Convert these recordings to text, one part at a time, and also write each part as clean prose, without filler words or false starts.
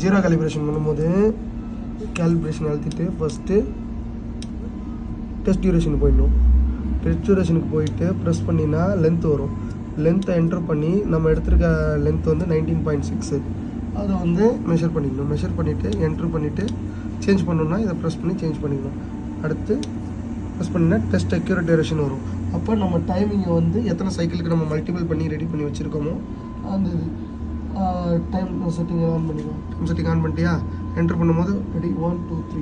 Zero calibration பண்ணும்போது calibration அழுத்திட்டு first test டியூரேஷனுக்கு போயிடணும். டெஸ்ட் டியூரேஷனுக்கு போயிட்டு ப்ரெஸ் பண்ணினா லென்த் வரும். லென்த்தை என்ட்ரு பண்ணி நம்ம எடுத்துருக்க லென்த் வந்து 19.6 அதை வந்து மெஷர் பண்ணிக்கணும். மெஷர் பண்ணிவிட்டு என்ட்ரு பண்ணிவிட்டு சேஞ்ச் பண்ணணுன்னா இதை ப்ரெஸ் பண்ணி சேஞ்ச் பண்ணிக்கணும். அடுத்து ப்ரெஸ் பண்ணினா டெஸ்ட் அக்யூரேட் டியூரேஷன் வரும். அப்போ நம்ம டைமிங்கை வந்து எத்தனை சைக்கிளுக்கு நம்ம மல்டிபிள் பண்ணி ரெடி பண்ணி வச்சுருக்கோமோ அந்த இது டைம் செட்டிங் ஆன் பண்ணிக்கலாம். டைம் செட்டிங் ஆன் பண்ணிட்டியா என்ட்ரு பண்ணும்போது ரெடி 1 2 3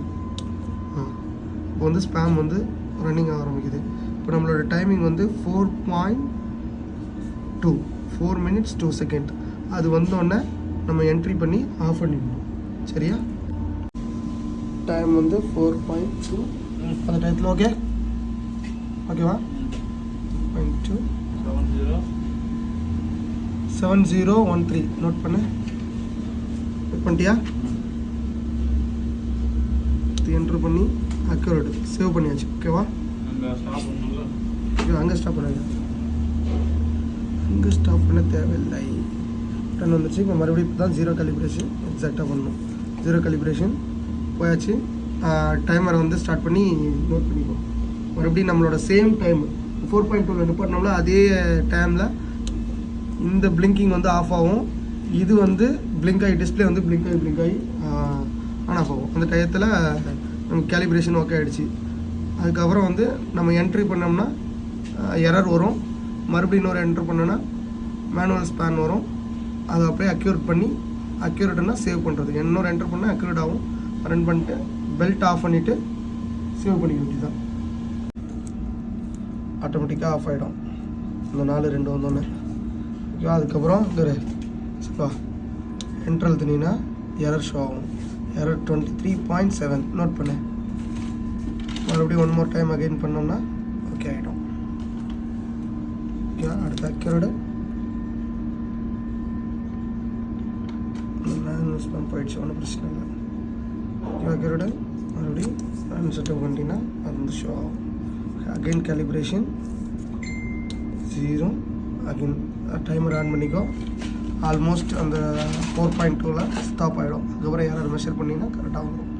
இப்போ வந்து ஸ்பேம் வந்து ரன்னிங் ஆரம்பிக்குது. இப்போ நம்மளோட டைமிங் வந்து 4 minutes 2 seconds. அது வந்தோடனே நம்ம என்ட்ரி பண்ணி ஆஃப் பண்ணிடணும். சரியா? டைம் வந்து 4.2 அந்த டயத்தில் ஓகேவா? 2 7013 நோட் பண்ணிட்டியா? என்ட்ரு பண்ணி அக்யூரேட் சேவ் பண்ணியாச்சு. ஓகேவா? அங்கே ஸ்டாப் பண்ண தேவையில்லை. டன் வந்துச்சு. இப்போ மறுபடியும் இப்போ தான் ஜீரோ கேலிப்ரேஷன் எக்ஸாக்டாக பண்ணணும். ஜீரோ கேலிப்ரேஷன் போயாச்சு. டைமரை வந்து ஸ்டார்ட் பண்ணி நோட் பண்ணிப்போம். மறுபடியும் நம்மளோட சேம் டைம் 4.2 நிப்பாட்டினோம்ல அதே டைமில் இந்த பிளிங்கிங் வந்து ஆஃப் ஆகும். இது வந்து பிளிங்க் ஆகி டிஸ்பிளே வந்து பிளிங்க் ஆகி ஆன் ஆஃப் ஆகும். அந்த டயத்தில் நமக்கு கேலிப்ரேஷன் ஓகே ஆகிடுச்சு. அதுக்கப்புறம் வந்து நம்ம என்ட்ரி பண்ணோம்னா எரர் வரும். மறுபடியும் இன்னொரு என்ட்ரு பண்ணோன்னா மேனுவல் ஸ்பேன் வரும். அதை அப்படியே அக்யூரேட்னா சேவ் பண்ணுறது. இன்னொரு என்ட்ரு பண்ணால் அக்யூரேட் ஆகும். ரன் பண்ணிட்டு பெல்ட் ஆஃப் பண்ணிவிட்டு சேவ் பண்ணிக்க வேண்டியது தான். ஆட்டோமேட்டிக்காக ஆஃப் ஆகிடும் இந்த 4-2 வந்தோடனே. ஓகேவா? அதுக்கப்புறம் சொல்லுவா என்ட்ரு அழுத்தினா எரர் ஷோ ஆகும். எரர் 23.7 நோட் பண்ணேன். மறுபடியும் 1 more டைம் அகைன் பண்ணோம்னா ஓகே ஆகிடும். ஓகே, அடுத்த அக்யூரேட் போயிடுச்சு. ஒன்றும் பிரச்சனை இல்லை. அக்யூரேட் மறுபடியும் செட்டப் பண்ணிட்டீங்கன்னா அது வந்து ஷோ ஆகும். Again calibration 0 again timer on பண்ணிக்கோ. ஆல்மோஸ்ட் அந்த 4.2ல் ஸ்டாப் ஆகிடும். அதுக்கப்புறம் யாராவது மெஷர் பண்ணிங்கன்னா கரெக்டாக வந்துடும்.